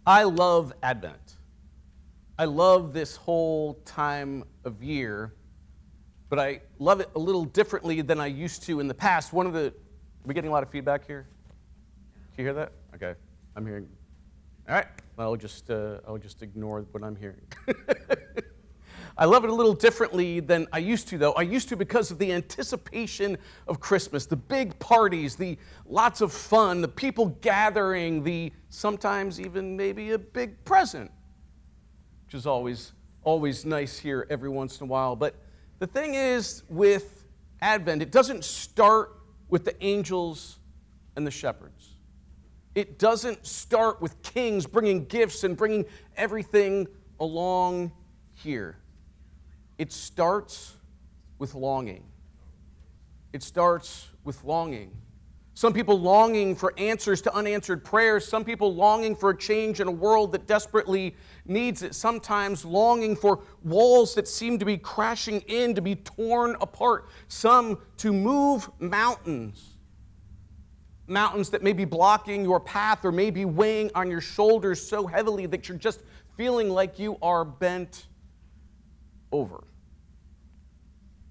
I love Advent. I love this whole time of year, but I love it a little differently than I used to in the past. Are we getting a lot of feedback here? Can you hear that? Okay, I'm hearing. All right, I'll just ignore what I'm hearing. I love it a little differently than I used to, though. I used to because of the anticipation of Christmas, the big parties, the lots of fun, the people gathering, the sometimes even maybe a big present, which is always nice here every once in a while. But the thing is with Advent, it doesn't start with the angels and the shepherds. It doesn't start with kings bringing gifts and bringing everything along here. It starts with longing. It starts with longing. Some people longing for answers to unanswered prayers. Some people longing for a change in a world that desperately needs it. Sometimes longing for walls that seem to be crashing in, to be torn apart. Some to move mountains. Mountains that may be blocking your path or may be weighing on your shoulders so heavily that you're just feeling like you are bent over.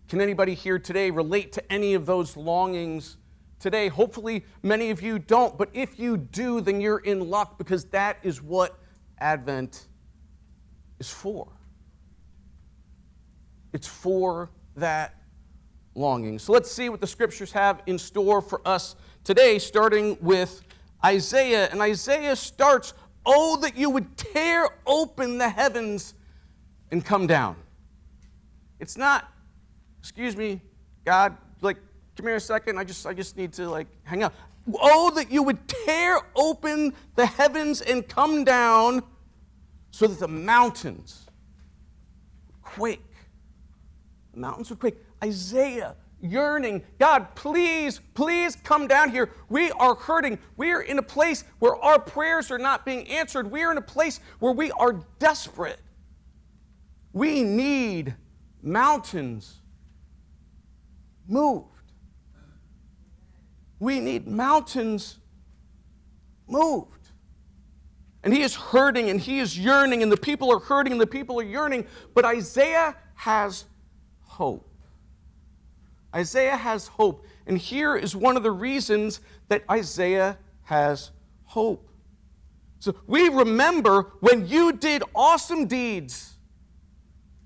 Can anybody here today relate to any of those longings today? Hopefully many of you don't, but if you do, then you're in luck, because that is what Advent is for. It's for that longing. So let's see what the scriptures have in store for us today, starting with Isaiah. And Isaiah starts, "Oh, that you would tear open the heavens and come down." It's not, "Excuse me, God, come here a second. I just need to hang out." "Oh, that you would tear open the heavens and come down so that the mountains would quake." The mountains would quake. Isaiah yearning, "God, please come down here. We are hurting. We are in a place where our prayers are not being answered. We are in a place where we are desperate. We need mountains moved. We need mountains moved." And he is hurting and he is yearning, and the people are hurting and the people are yearning, but Isaiah has hope. Isaiah has hope. And here is one of the reasons that Isaiah has hope. So we remember when you did awesome deeds.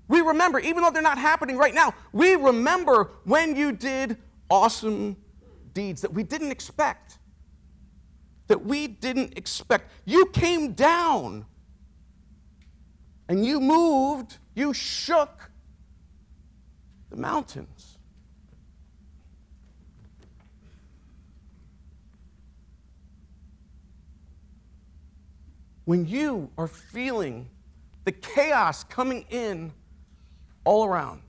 We remember, even though they're not happening right now, we remember when you did awesome deeds that we didn't expect. That we didn't expect. You came down and you moved, you shook the mountains. When you are feeling the chaos coming in all around,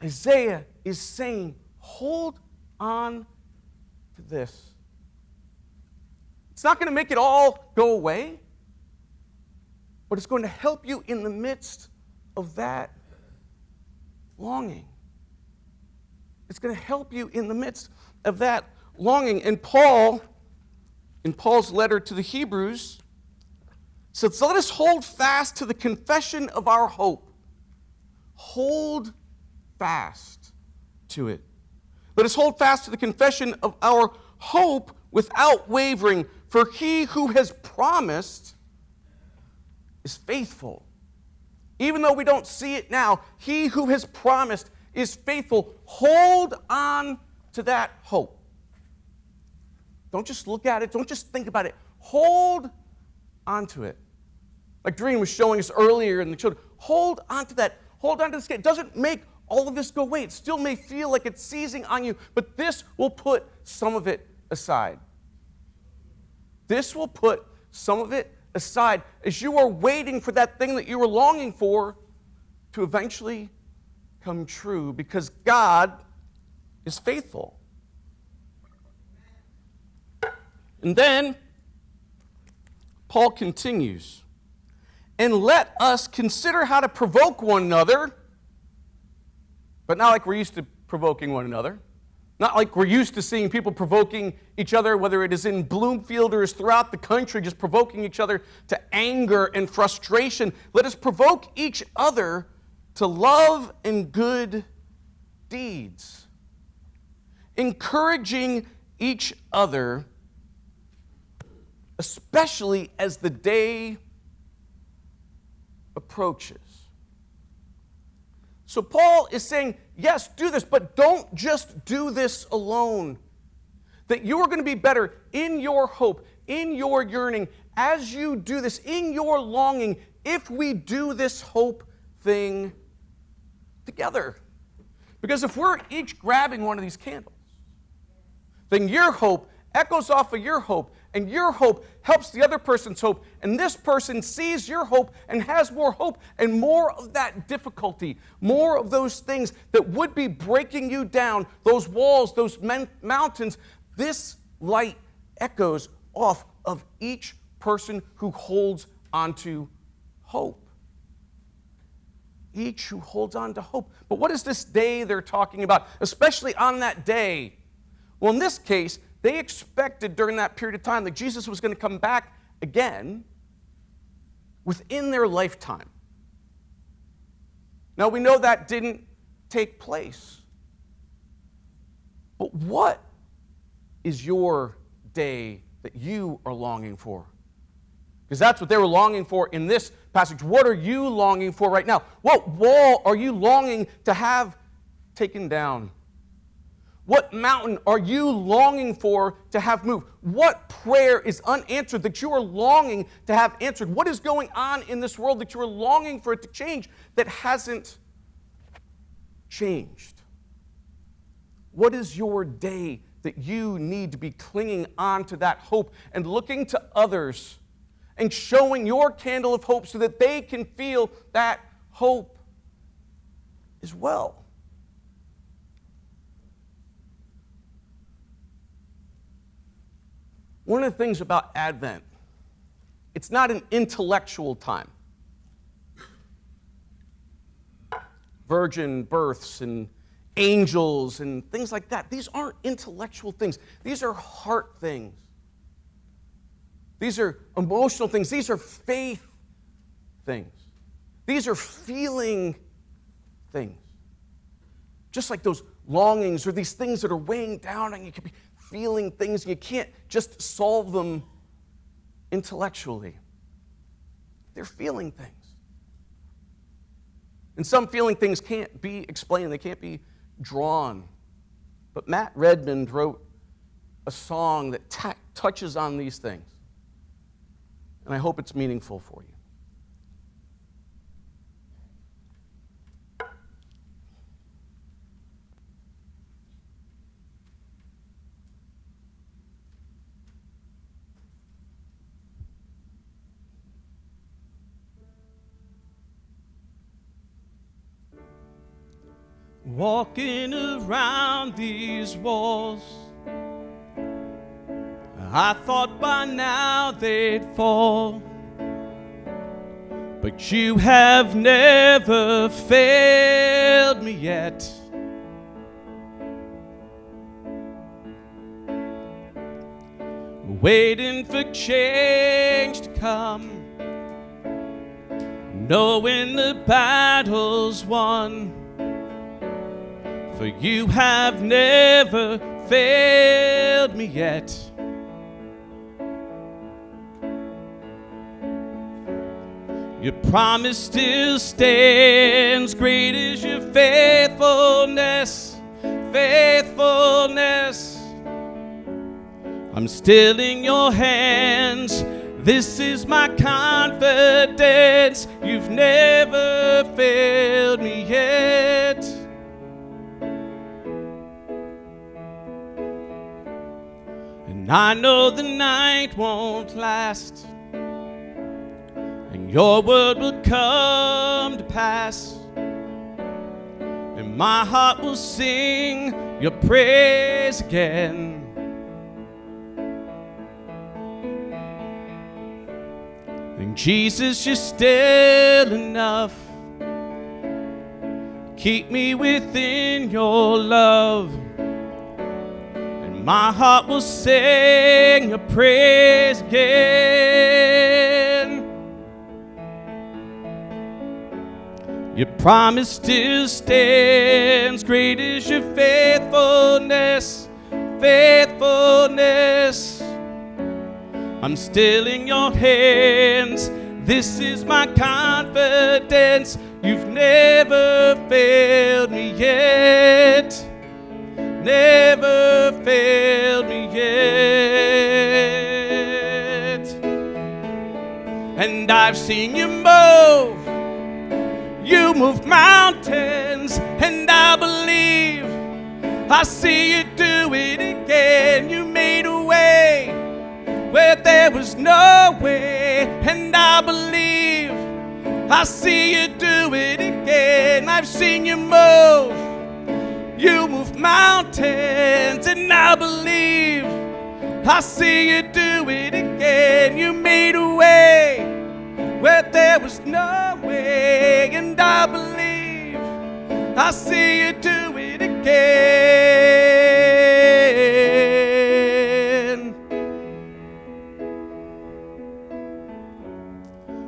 Isaiah is saying, hold on to this. It's not going to make it all go away, but it's going to help you in the midst of that longing. It's going to help you in the midst of that longing. And Paul, in Paul's letter to the Hebrews, says, "So let us hold fast to the confession of our hope." Hold fast to it. Let us hold fast to the confession of our hope without wavering, for he who has promised is faithful. Even though we don't see it now, he who has promised is faithful. Hold on to that hope. Don't just look at it. Don't just think about it. Hold on to it. Like Doreen was showing us earlier in the children. Hold on to that. Hold on to this. It doesn't make all of this go away. It still may feel like it's seizing on you, but this will put some of it aside. This will put some of it aside as you are waiting for that thing that you were longing for to eventually come true, because God is faithful. And then Paul continues, "And let us consider how to provoke one another," but not like we're used to provoking one another. Not like we're used to seeing people provoking each other, whether it is in Bloomfield or is throughout the country, just provoking each other to anger and frustration. Let us provoke each other to love and good deeds, encouraging each other, especially as the day approaches. So Paul is saying, yes, do this, but don't just do this alone. That you are going to be better in your hope, in your yearning, as you do this, in your longing, if we do this hope thing together. Because if we're each grabbing one of these candles, then your hope echoes off of your hope, and your hope helps the other person's hope, and this person sees your hope and has more hope and more of that difficulty, more of those things that would be breaking you down, those walls, those mountains. This light echoes off of each person who holds onto hope. Each who holds on to hope. But what is this day they're talking about, especially on that day? Well, in this case, they expected during that period of time that Jesus was going to come back again within their lifetime. Now, we know that didn't take place. But what is your day that you are longing for? Because that's what they were longing for in this passage. What are you longing for right now? What wall are you longing to have taken down? What mountain are you longing for to have moved? What prayer is unanswered that you are longing to have answered? What is going on in this world that you are longing for it to change that hasn't changed? What is your day that you need to be clinging on to that hope and looking to others and showing your candle of hope so that they can feel that hope as well? One of the things about Advent, it's not an intellectual time. Virgin births and angels and things like that, these aren't intellectual things. These are heart things. These are emotional things. These are faith things. These are feeling things. Just like those longings or these things that are weighing down on you could be feeling things, you can't just solve them intellectually. They're feeling things. And some feeling things can't be explained, they can't be drawn. But Matt Redmond wrote a song that touches on these things. And I hope it's meaningful for you. Walking around these walls, I thought by now they'd fall, but you have never failed me yet. Waiting for change to come, knowing the battle's won. For you have never failed me yet. Your promise still stands. Great is your faithfulness, faithfulness. I'm still in your hands. This is my confidence. You've never failed me yet. I know the night won't last, and your word will come to pass, and my heart will sing your praise again. And Jesus, you're still enough. Keep me within your love. my heart will sing your praise again. Your promise still stands. Great is your faithfulness, faithfulness. I'm still in your hands. This is my confidence. You've never failed me yet. Never failed me yet. And I've seen you move. You move mountains, and I believe I see you do it again. You made a way where there was no way, and I believe I see you do it again. I've seen you move. You move mountains, and I believe I see you do it again. You made a way where there was no way, and I believe I see you do it again.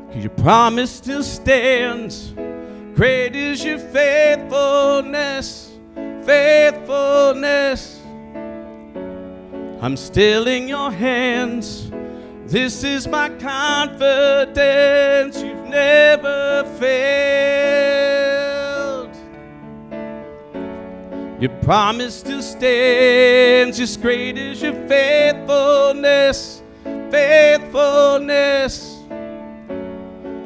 'Cause your promise still stands. Great is your faithfulness, faithfulness. I'm still in your hands. This is my confidence. You've never failed. Your promise still stands. Just great is your faithfulness, faithfulness.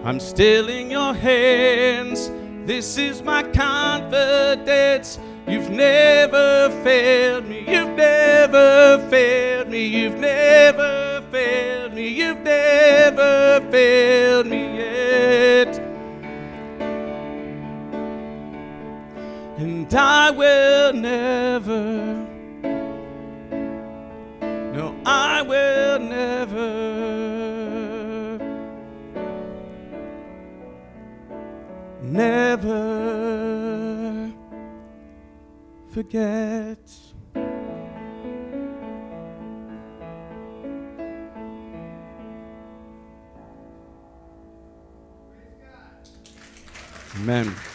I'm still in your hands. This is my confidence. You've never failed me. You've never failed me. You've never failed me. You've never failed me yet. And I will never, no, I will never forget. Amen.